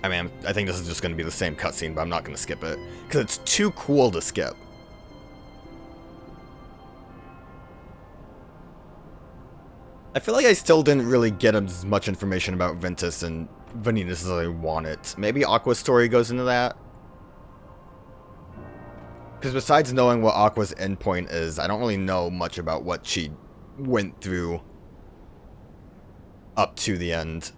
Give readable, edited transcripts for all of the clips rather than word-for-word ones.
I mean, I think this is just going to be the same cutscene, but I'm not going to skip it. Because it's too cool to skip. I feel like I still didn't really get as much information about Ventus and Vanitas as I wanted. Maybe Aqua's story goes into that? Because besides knowing what Aqua's endpoint is, I don't really know much about what she went through up to the end.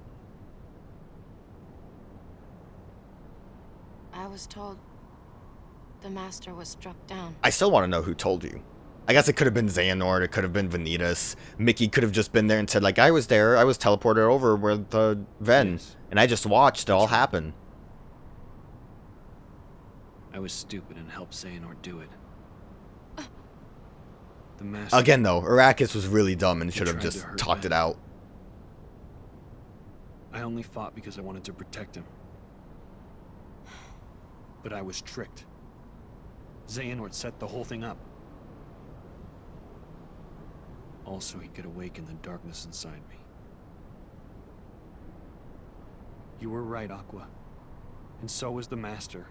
I was told the master was struck down. I still want to know who told you. I guess it could have been Xehanort, it could have been Vanitas. Mickey could have just been there and said, like, I was there, I was teleported over with the Ven, and I just watched it all happen. I was stupid and helped Xehanort do it. The master... Again, though, Arrakis was really dumb and should have just talked it out. I only fought because I wanted to protect him. But I was tricked. Xehanort set the whole thing up. Also, he could awaken the darkness inside me. You were right, Aqua. And so was the Master.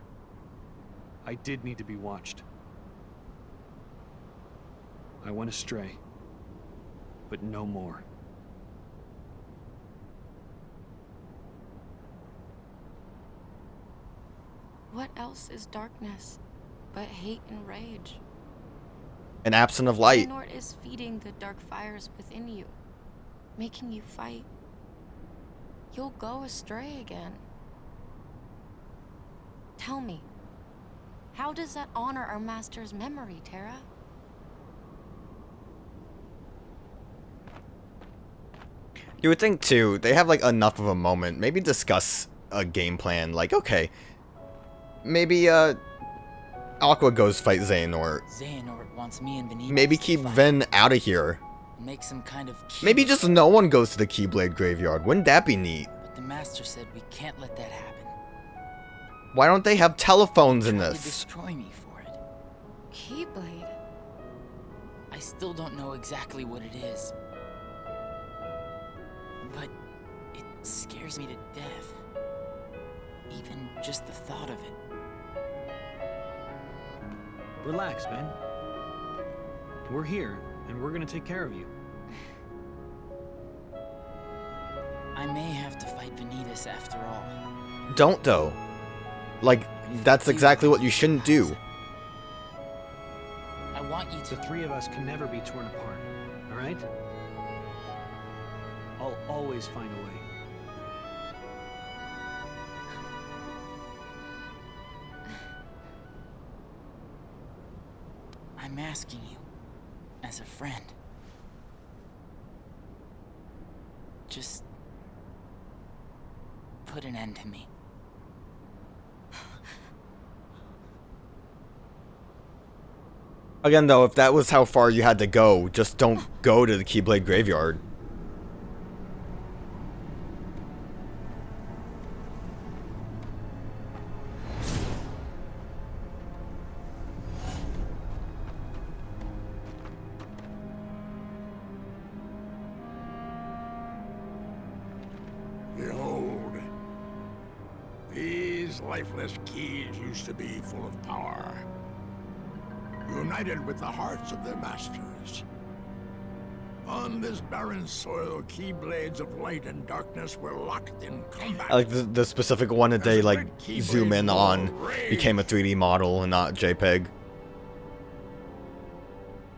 I did need to be watched. I went astray. But no more. What else is darkness but hate and rage? An absence of light. Xehanort is feeding the dark fires within you, making you fight. You'll go astray again. Tell me, how does that honor our master's memory, Terra? You would think, too, they have, like, enough of a moment. Maybe discuss a game plan. Like, okay, maybe, Aqua goes fight Xehanort. Xehanort wants me and Vanitas Maybe keep Ven out of here. Make some kind of Maybe just no one goes to the Keyblade graveyard. Wouldn't that be neat? But the master said we can't let that happen. Why don't they have telephones in He tried to this? destroy me for it. Keyblade? I still don't know exactly what it is. But it scares me to death. Even just the thought of it. Relax, Ben. We're here, and we're gonna take care of you. I may have to fight Vanitas after all. Don't, though. Like, that's exactly what you shouldn't do. I want you The to. three of us can never be torn apart, alright? I'll always find a way. I'm asking you, as a friend. Just put an end to me. Again, though, if that was how far you had to go, just don't go to the Keyblade graveyard. Behold, these lifeless keys used to be full of power, united with the hearts of their masters. On this barren soil, keyblades of light and darkness were locked in combat. I like the specific one that they, like, zoom in on became a 3D model and not JPEG.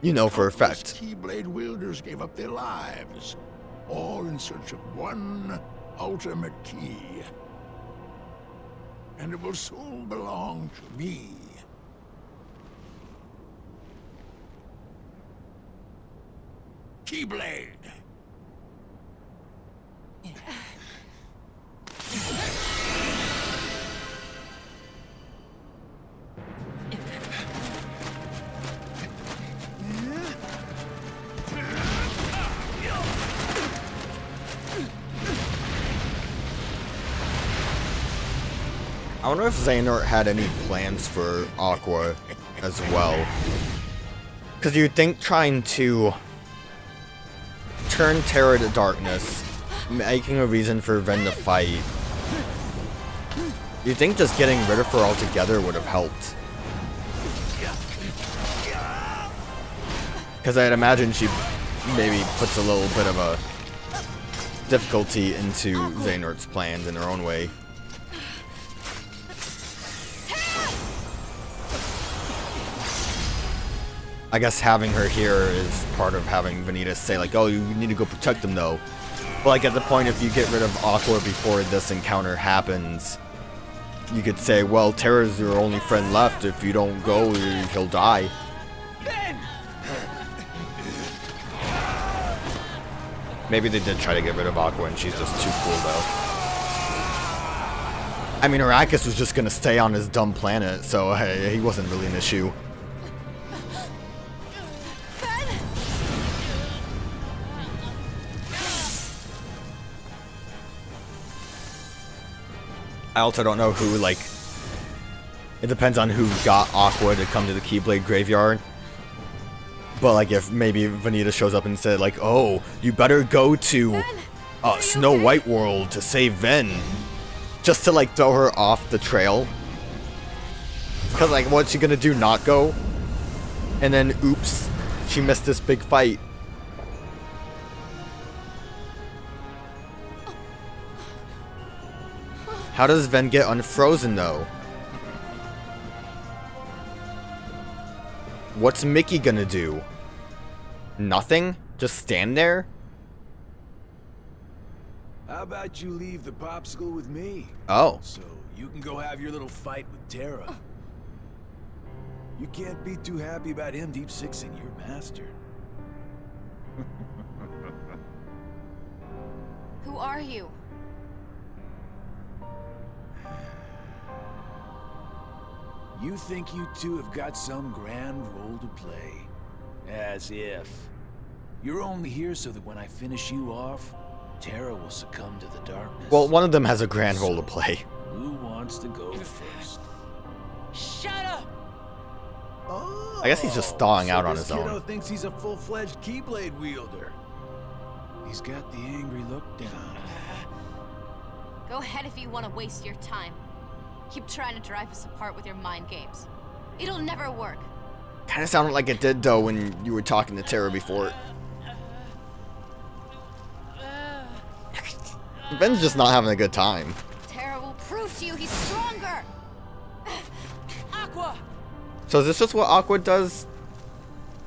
You know for a fact. Keyblade wielders gave up their lives, all in search of one ultimate key. And it will soon belong to me. Keyblade! I wonder if Xehanort had any plans for Aqua as well. Because you'd think trying to turn Terra to darkness, making a reason for Ven to fight, You'd think just getting rid of her altogether would have helped. Because I'd imagine she maybe puts a little bit of a difficulty into Xehanort's plans in her own way. I guess having her here is part of having Vanitas say like, oh, you need to go protect them though. But like at the point, if you get rid of Aqua before this encounter happens, you could say, well, Terra's your only friend left. If you don't go, he'll die. Maybe they did try to get rid of Aqua and she's just too cool though. I mean, Arrakis was just gonna stay on his dumb planet, so he wasn't really an issue. I also don't know who, like, it depends on who got Aqua to come to the Keyblade Graveyard. But, like, if maybe Vanita shows up and said, like, oh, you better go to Snow White World to save Ven. Just to, like, throw her off the trail. Because, like, what's she gonna do, not go? And then, oops, she missed this big fight. How does Ven get unfrozen, though? What's Mickey gonna do? Nothing? Just stand there? How about you leave the popsicle with me? Oh. So you can go have your little fight with Terra. You can't be too happy about him deep sixing your master. Who are you? You think you two have got some grand role to play. As if. You're only here so that when I finish you off, Terra will succumb to the darkness. Well, one of them has a grand role to play. Who wants to go first? Shut up! Oh, I guess he's just thawing out on his this kiddo own. Thinks he's a full-fledged Keyblade wielder. He's got the angry look down. Go ahead if you want to waste your time. Keep trying to drive us apart with your mind games. It'll never work. Kinda sounded like it did, though, when you were talking to Terra before. Ven's just not having a good time. Terra will prove to you he's stronger! Aqua! So is this just what Aqua does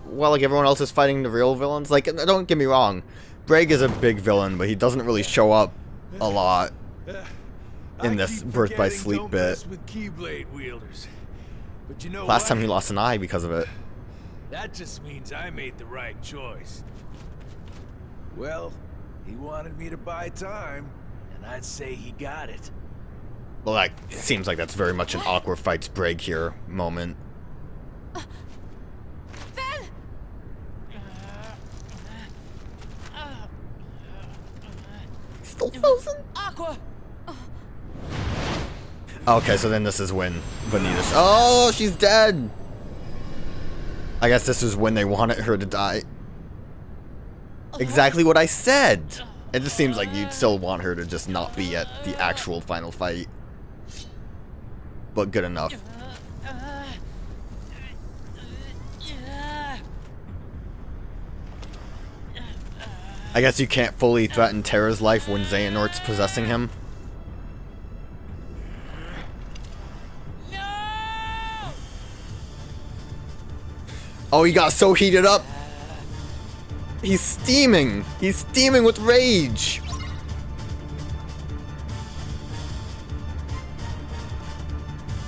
while, like, everyone else is fighting the real villains? Like, don't get me wrong. Braig is a big villain, but he doesn't really show up a lot in this Birth by Sleep bit. With Keyblade wielders. But you know Last time what? he lost an eye because of it. That just means I made the right choice. Well, he wanted me to buy time, and I'd say he got it. Well, that seems like that's very much an Aqua fights Braig here moment. Ven! Still frozen? Aqua! Okay, so then this is when Vanita's... Oh, she's dead! I guess this is when they wanted her to die. Exactly what I said! It just seems like you'd still want her to just not be at the actual final fight. But good enough. I guess you can't fully threaten Terra's life when Xehanort's possessing him. Oh, he got so heated up. He's steaming. He's steaming with rage.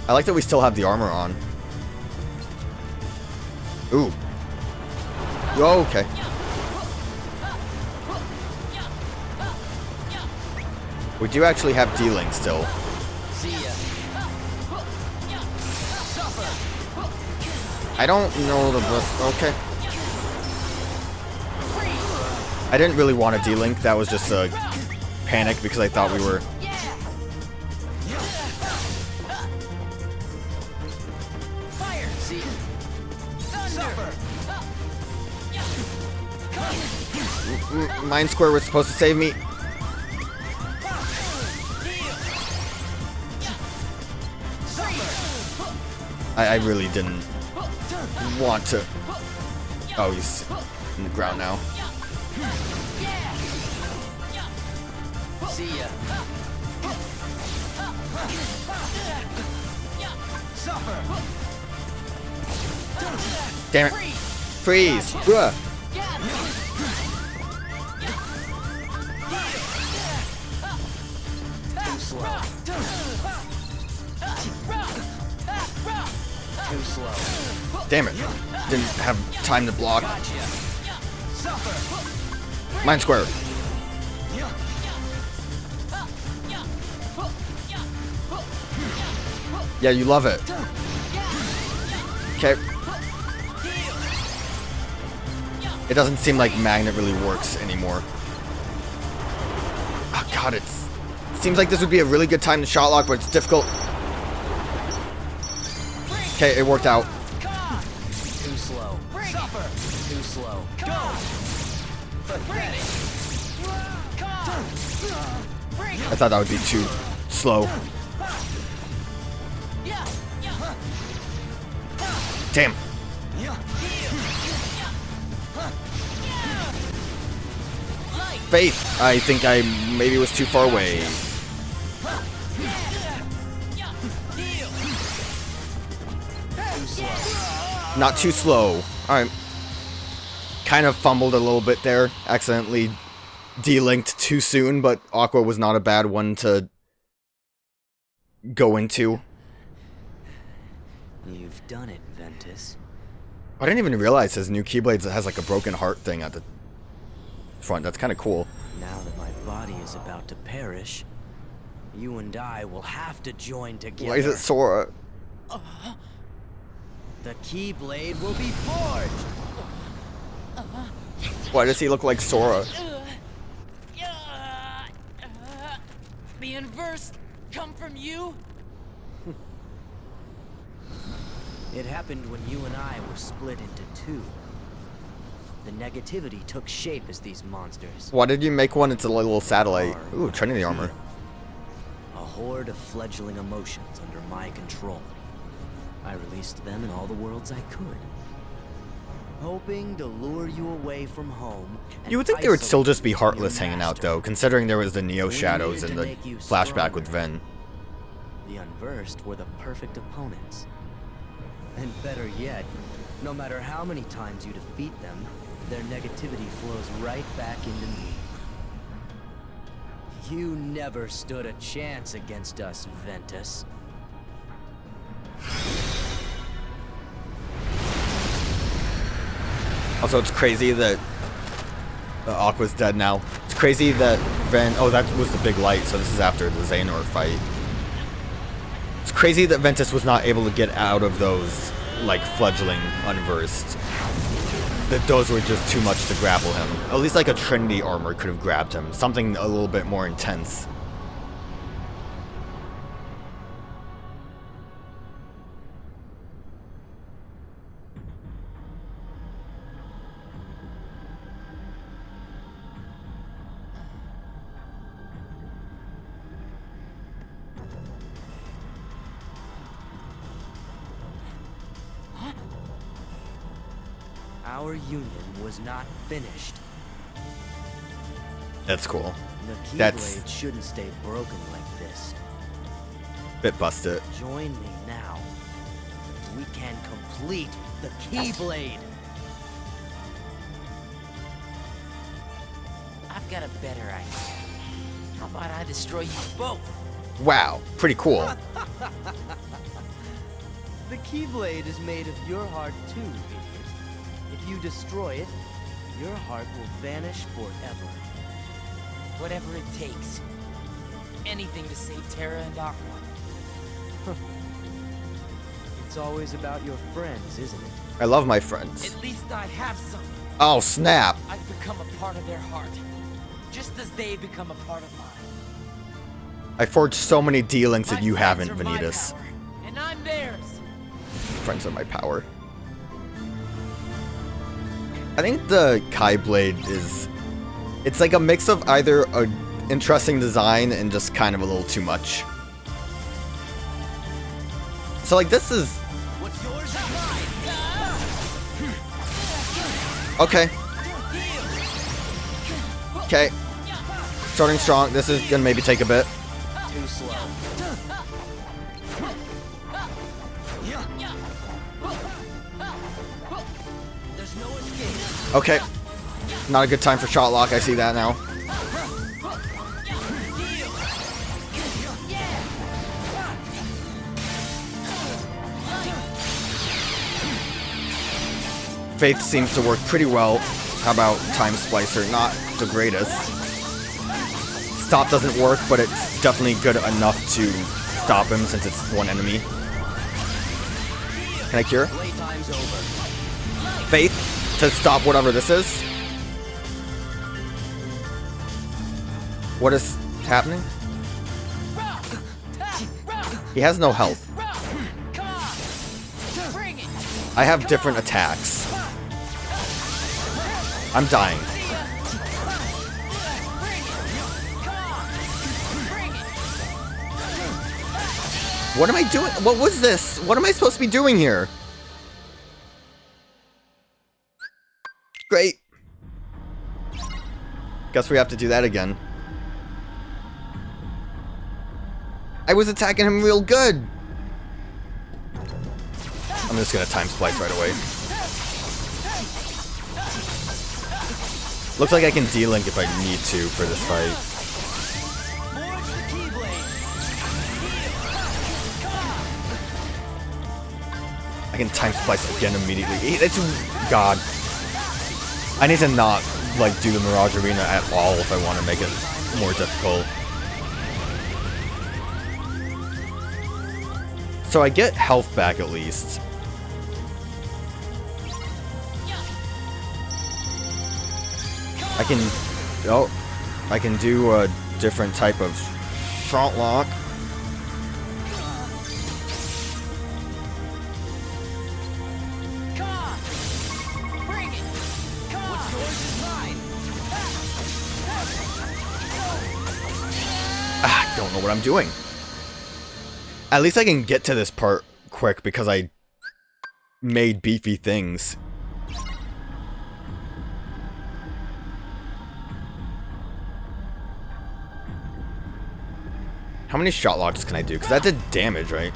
I like that we still have the armor on. Ooh. Oh, okay. We do actually have D-Link still. See ya. I don't know the best. Okay. I didn't really want a D-Link. That was just a panic because I thought we were... Fire! See ya. Thunder! Mind Square was supposed to save me. I really didn't want to. Oh, he's in the ground now. See ya. Suffer. Damn it. Freeze. Bruh. Too slow. Too slow. Damn it. Didn't have time to block. Mind Square. Yeah, you love it. Okay. It doesn't seem like Magnet really works anymore. Oh god, it seems like this would be a really good time to shot lock, but it's difficult. Okay, it worked out. Too slow. Suffer. Too slow. Go. Pathetic. I thought that would be too slow. Damn. Faith, I think I maybe was too far away. Not too slow. Alright. Kind of fumbled a little bit there. Accidentally delinked too soon, but Aqua was not a bad one to go into. You've done it, Ventus. I didn't even realize his new Keyblades has like a broken heart thing at the front. That's kind of cool. Now that my body is about to perish, you and I will have to join together. Why is it Sora? The Keyblade will be forged. Why does he look like Sora? The inverse come from you? It happened when you and I were split into two. The negativity took shape as these monsters. Why did you make one? It's a little satellite. Ooh, Trinity armor. A horde of fledgling emotions under my control. I released them in all the worlds I could, hoping to lure you away from home. You would think there would still just be Heartless hanging out, though, considering there was the Neo Shadows in the flashback with Ven. The Unversed were the perfect opponents. And better yet, no matter how many times you defeat them, their negativity flows right back into me. You never stood a chance against us, Ventus. Also, it's crazy that Aqua's dead now. It's crazy that Ven... Oh, that was the big light, so this is after the Xehanort fight. It's crazy that Ventus was not able to get out of those, like, fledgling Unversed. That those were just too much to grapple him. At least, like, a Trinity armor could have grabbed him. Something a little bit more intense. Our union was not finished. That's cool. The That's Keyblade shouldn't stay broken like this. bit busted. Join me now. We can complete the Keyblade. I've got a better idea. How about I destroy you both? Wow, pretty cool. The Keyblade is made of your heart too, idiot. If you destroy it, your heart will vanish forever. Whatever it takes. Anything to save Terra and Aqua. It's always about your friends, isn't it? I love my friends. At least I have some. Oh, snap. I've become a part of their heart, just as they become a part of mine. I forged so many D-links that you My haven't, friends are my Vanitas. power, and I'm theirs. Friends are my power. I think the Kai Blade is... It's like a mix of either a interesting design and just kind of a little too much. So like this is... Okay. Okay. Starting strong. This is gonna maybe take a bit. Too slow. There's no escape. Okay. Not a good time for shot lock. I see that now. Faith seems to work pretty well. How about Time Splicer? Not the greatest. Stop doesn't work, but it's definitely good enough to stop him since it's one enemy. Can I cure? Faith to stop whatever this is. What is happening? He has no health. I have different attacks. I'm dying. What am I doing? What was this? What am I supposed to be doing here? Great. Guess we have to do that again. I was attacking him real good. I'm just gonna time splice right away. Looks like I can D-Link if I need to for this fight. I can time splice again immediately. It's God. I need to not like do the Mirage Arena at all if I want to make it more difficult. So I get health back at least. I can do a different type of shot lock. I don't know what I'm doing. At least I can get to this part quick because I made beefy things. How many shot locks can I do? Because that did damage, right?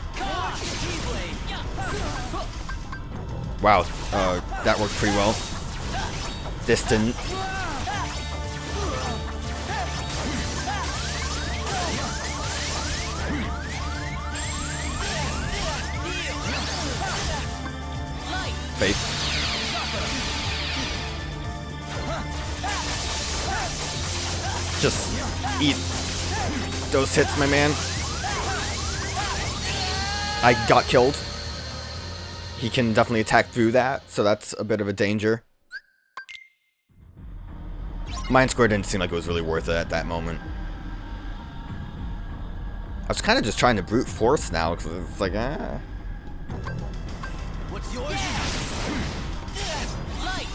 Wow, that worked pretty well. Distant. Faith. Just eat those hits, my man. I got killed. He can definitely attack through that, so that's a bit of a danger. Mind Square didn't seem like it was really worth it at that moment. I was kind of just trying to brute force now, because it's like, ah. What's yours? Light.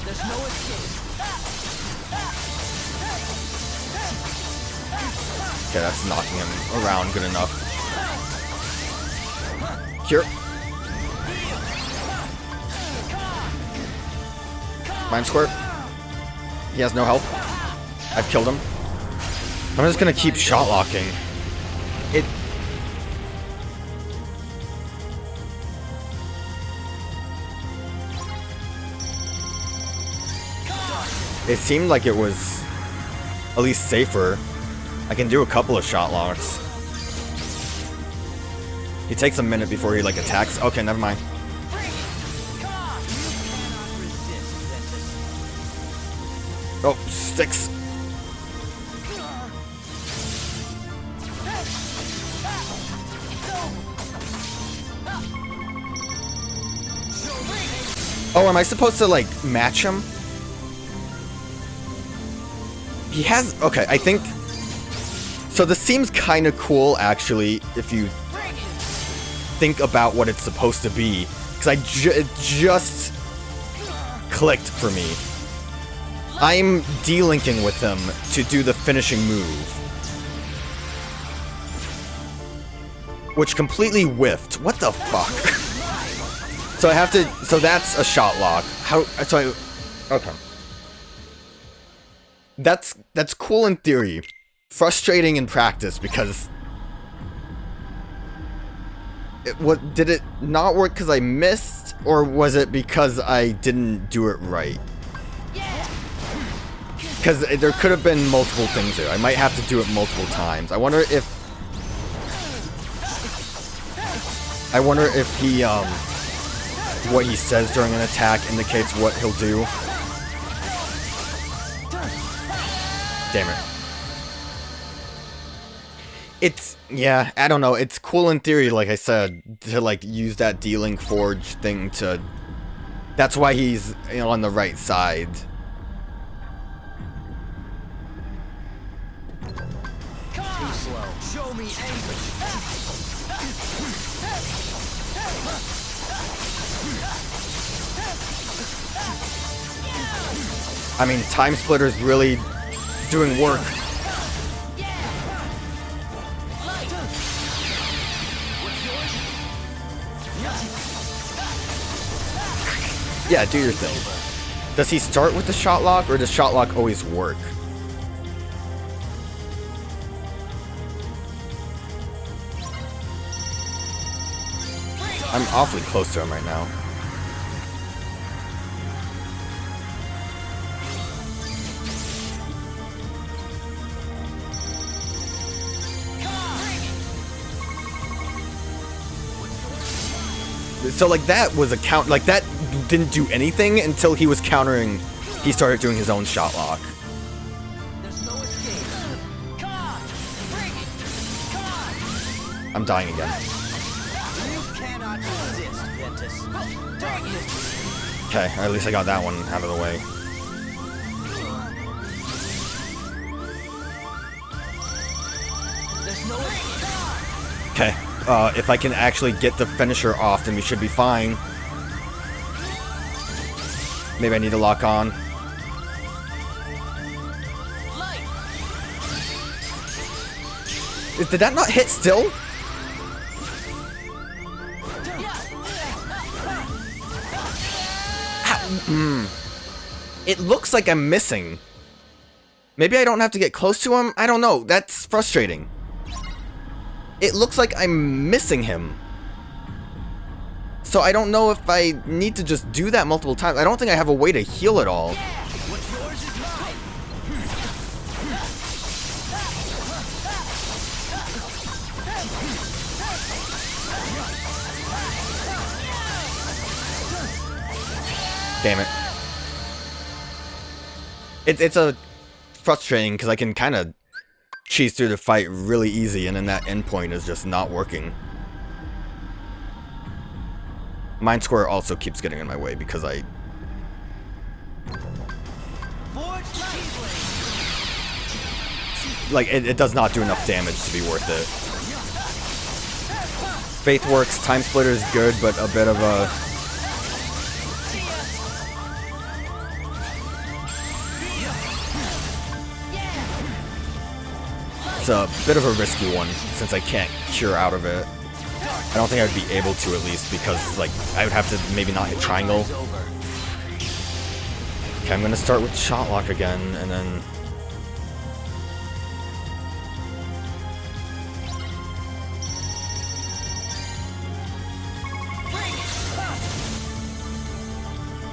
There's no escape. Okay, that's knocking him around good enough. Cure. Mind Squirt. He has no health. I've killed him. I'm just gonna keep shot locking. It seemed like it was at least safer. I can do a couple of shot locks. He takes a minute before he like attacks. Okay, never mind. Oh, sticks. Oh, am I supposed to like match him? He has, okay, I think, so this seems kind of cool, actually, if you think about what it's supposed to be, because it just clicked for me. I'm D-linking with him to do the finishing move. which completely whiffed. What the fuck? So I have to, so that's a shot lock. How, so I, okay. That's cool in theory. Frustrating in practice because what did it not work because I missed, or was it because I didn't do it right? Because there could have been multiple things there. I might have to do it multiple times. I wonder if he what he says during an attack indicates what he'll do. Damn it. It's, yeah, I don't know. It's cool in theory, like I said, to like use that D-Link Forge thing to... That's why he's, you know, on the right side. Too slow. Show me anguish. I mean, Time Splitter's really doing work. Yeah, do your thing. Does he start with the shot lock, or does shot lock always work? I'm awfully close to him right now. So like that was a count, like that didn't do anything until he was countering, he started doing his own shot lock. There's no escape. Come on. Bring it. Come on. I'm dying again. You cannot resist, Ventus. Darkness. Okay, at least I got that one out of the way. There's no escape. Okay, if I can actually get the finisher off, then we should be fine. Maybe I need to lock on. Did that not hit still? It looks like I'm missing. Maybe I don't have to get close to him? I don't know. That's frustrating. It looks like I'm missing him. So I don't know if I need to just do that multiple times. I don't think I have a way to heal it all. What's yours is mine. Damn it. It's a frustrating because I can kind of cheese through the fight really easy, and then that endpoint is just not working. Mind Square also keeps getting in my way because I... Like, it does not do enough damage to be worth it. Faith works, Time Splitter is good, but a bit of a... It's a bit of a risky one, since I can't cure out of it. I don't think I would be able to, at least, because, like, I would have to maybe not hit triangle. Okay, I'm gonna start with shot lock again, and then...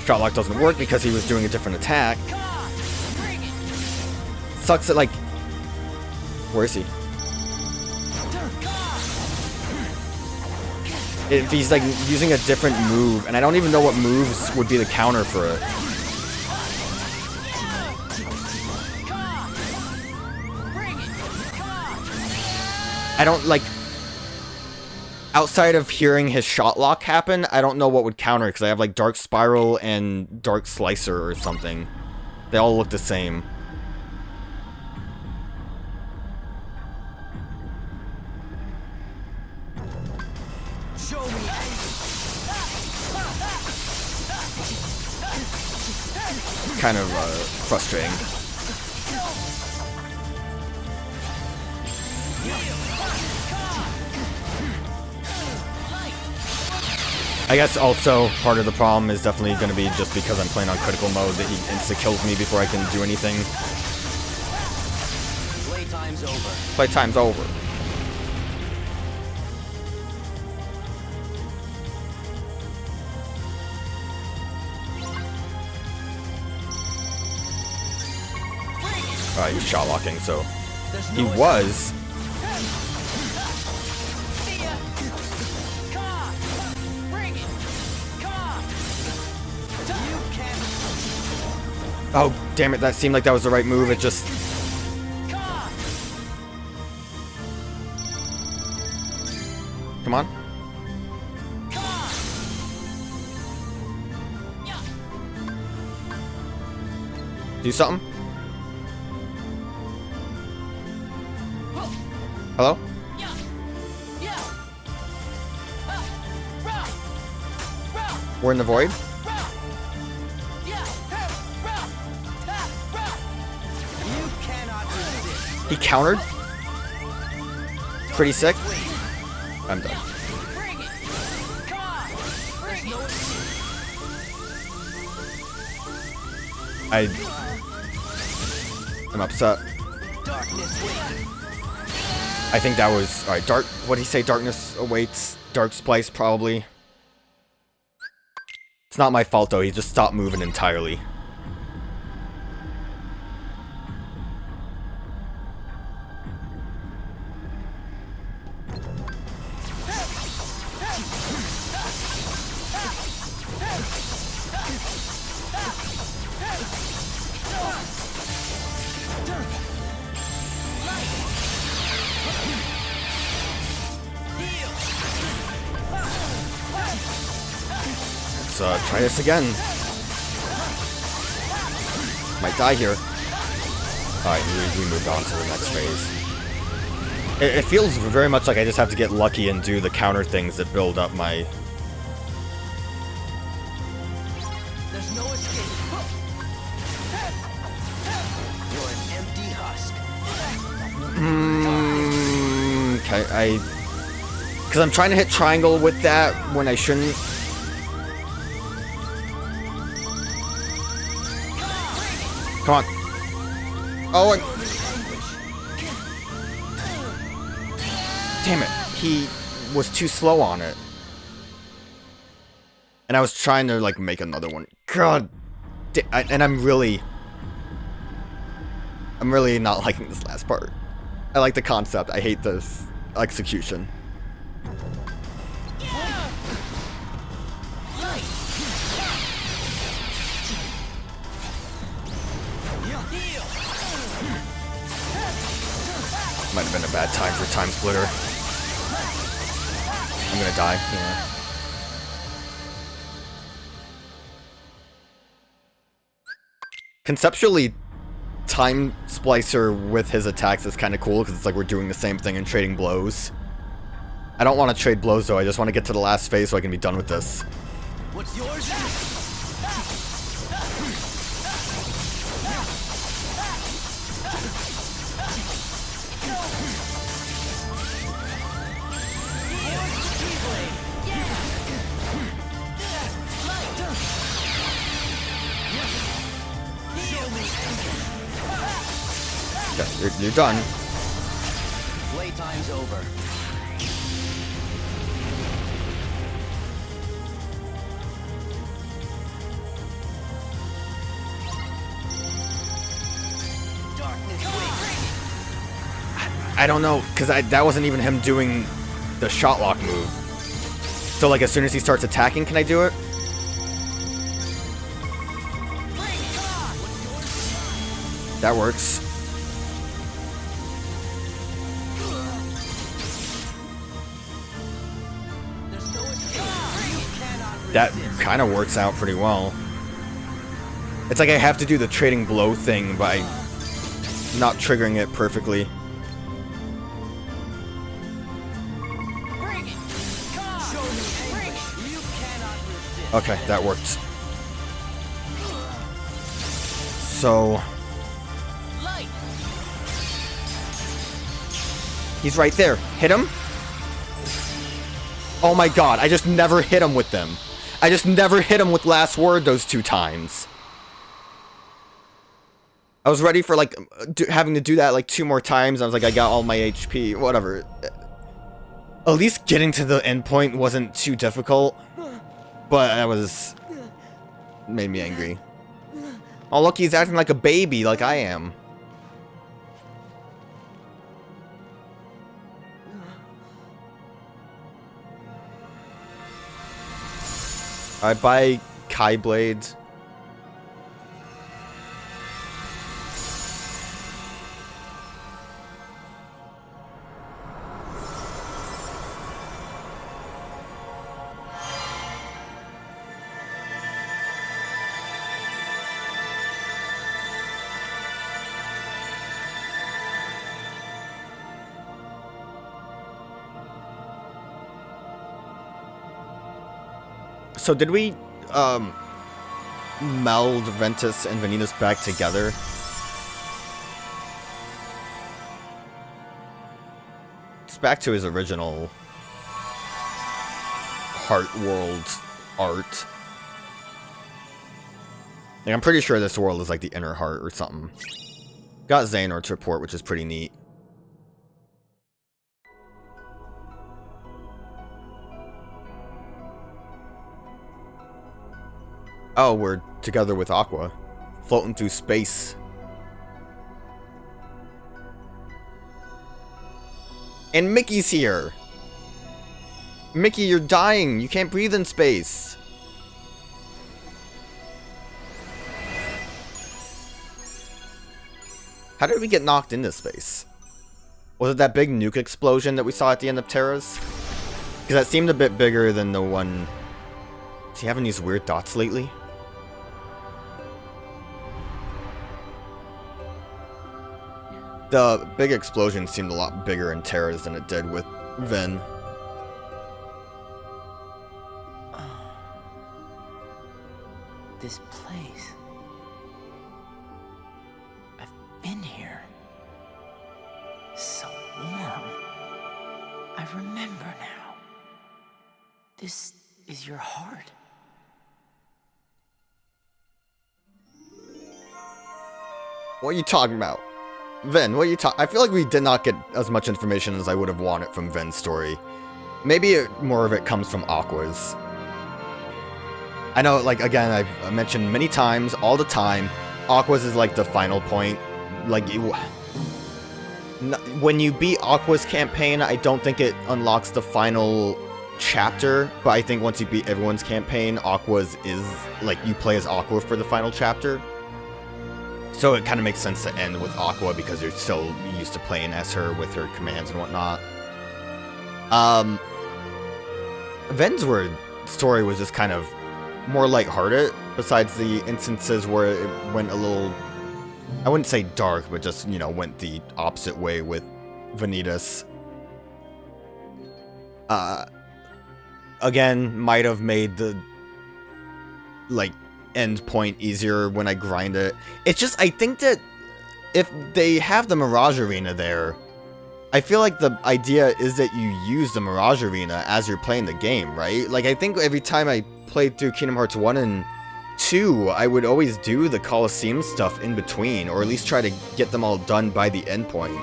Shot lock doesn't work because he was doing a different attack. Sucks that, like... Where is he? If he's like using a different move, and I don't even know what moves would be the counter for it. I don't like... Outside of hearing his shot lock happen, I don't know what would counter it, because I have like Dark Spiral and Dark Slicer or something. They all look the same. Kind of frustrating. I guess also part of the problem is definitely going to be just because I'm playing on critical mode that he insta-kills me before I can do anything. Playtime's over. Playtime's over. He was shot locking, so he was. Oh, damn it, that seemed like that was the right move, it just... Come on. Do something. Hello? We're in the void? He countered? Pretty sick. I'm done. I'm upset. I think that was... Alright, dark... What did he say? Darkness awaits. Dark Splice, probably. It's not my fault, though. He just stopped moving entirely. Let's try this again. Might die here. Alright, we moved on to the next phase. It feels very much like I just have to get lucky and do the counter things that build up my... There's no escape. You're an empty husk. Okay, because I'm trying to hit triangle with that when I shouldn't. Come on. Oh, and... Damn it. He was too slow on it. And I was trying to, like, make another one. God. And I'm really not liking this last part. I like the concept. I hate this execution. Might have been a bad time for Time Splitter. I'm gonna die, yeah. Conceptually, Time Splicer with his attacks is kind of cool, because it's like we're doing the same thing and trading blows. I don't want to trade blows, though. I just want to get to the last phase so I can be done with this. What's yours? Okay, you're done. Playtime's over. I don't know, because that wasn't even him doing the shot lock move. So, like, as soon as he starts attacking, can I do it? That works. That kind of works out pretty well. It's like I have to do the trading blow thing by not triggering it perfectly. Okay, that worked. So... he's right there. Hit him. Oh my god, I just never hit him with them. I just never hit him with last word those 2 times. I was ready for, like, having to do that, like, 2 more times. I was like, I got all my HP, whatever. At least getting to the end point wasn't too difficult. But that was... made me angry. Oh, look, he's acting like a baby, like I am. Alright, bye, Kai Blade. So did we, meld Ventus and Vanitas back together? It's back to his original Heart World art. Like, I'm pretty sure this world is like the inner heart or something. Got Xehanort's report, which is pretty neat. Oh, we're together with Aqua. Floating through space. And Mickey's here! Mickey, you're dying! You can't breathe in space! How did we get knocked into space? Was it that big nuke explosion that we saw at the end of Terra's? Because that seemed a bit bigger than the one... Is he having these weird dots lately? The big explosion seemed a lot bigger in Terra's than it did with Ven. This place. I've been here. So warm. I remember now. This is your heart. What are you talking about? Ven, what are you talking? I feel like we did not get as much information as I would have wanted from Ven's story. Maybe more of it comes from Aqua's. I know, like, again, I've mentioned many times, all the time, Aqua's is like the final point. Like, when you beat Aqua's campaign, I don't think it unlocks the final chapter, but I think once you beat everyone's campaign, Aqua's is, like, you play as Aqua for the final chapter. So it kind of makes sense to end with Aqua because you're still used to playing as her with her commands and whatnot. Ven's story was just kind of more lighthearted, besides the instances where it went a little, I wouldn't say dark, but just, you know, went the opposite way with Vanitas. Again, might have made the, like, end point easier when I grind it. It's just, I think that if they have the Mirage Arena there, I feel like the idea is that you use the Mirage Arena as you're playing the game, right? Like, I think every time I played through Kingdom Hearts 1 and 2, I would always do the Colosseum stuff in between, or at least try to get them all done by the end point.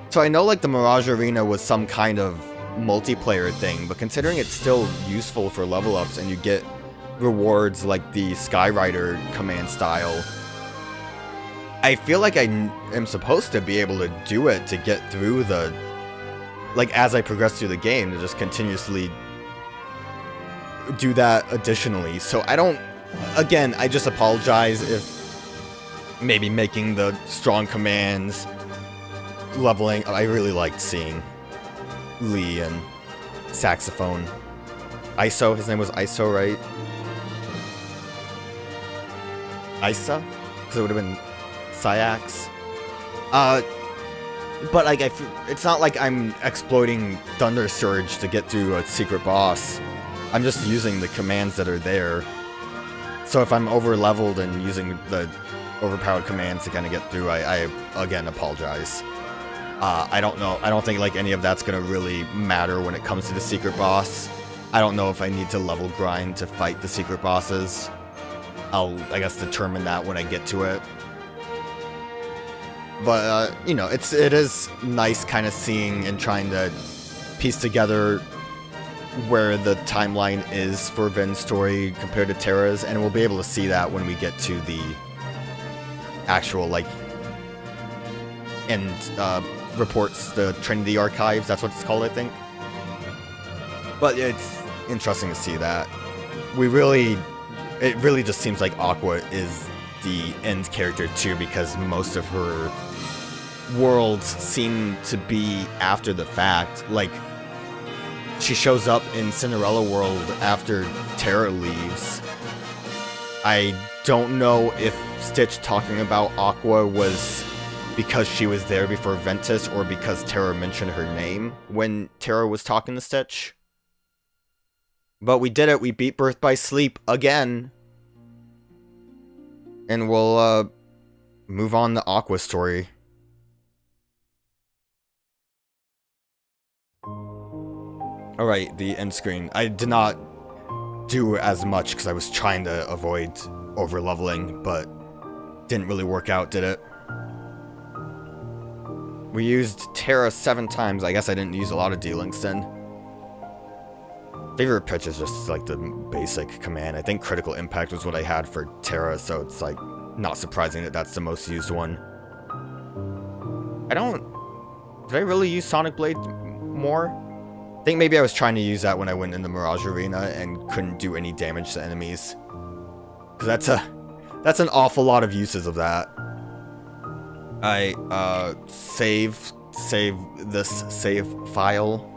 So I know, like, the Mirage Arena was some kind of multiplayer thing, but considering it's still useful for level ups and you get rewards like the Skyrider command style, I feel like I am supposed to be able to do it to get through the, like, as I progress through the game, to just continuously do that additionally. So I don't, again, I just apologize if maybe making the strong commands, leveling, I really liked seeing Lee and Saxophone. Iso, his name was Iso, right? Isa? Because it would have been Syax. But, like, it's not like I'm exploiting Thunder Surge to get through a secret boss. I'm just using the commands that are there. So if I'm over-leveled and using the overpowered commands to kind of get through, I again, apologize. I don't know. I don't think, like, any of that's going to really matter when it comes to the secret boss. I don't know if I need to level grind to fight the secret bosses. I'll, I guess, determine that when I get to it. But, you know, it is nice kind of seeing and trying to piece together where the timeline is for Vin's story compared to Terra's, and we'll be able to see that when we get to the actual, like, and reports, the Trinity Archives, that's what it's called, I think. But it's interesting to see that. It really just seems like Aqua is the end character too, because most of her worlds seem to be after the fact. Like, she shows up in Cinderella World after Terra leaves. I don't know if Stitch talking about Aqua was because she was there before Ventus, or because Terra mentioned her name when Terra was talking to Stitch. But we did it, we beat Birth by Sleep again. And we'll move on to Aqua's story. Alright, the end screen. I did not do as much because I was trying to avoid over-leveling, but didn't really work out, did it? We used Terra 7 times. I guess I didn't use a lot of D-Links then. Favorite pitch is just like the basic command. I think Critical Impact was what I had for Terra, so it's like not surprising that that's the most used one. Did I really use Sonic Blade more? I think maybe I was trying to use that when I went in the Mirage Arena and couldn't do any damage to enemies. Because that's an awful lot of uses of that. I save this save file.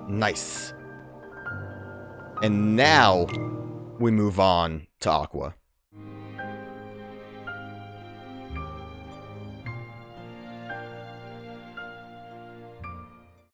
Nice. And now we move on to Aqua.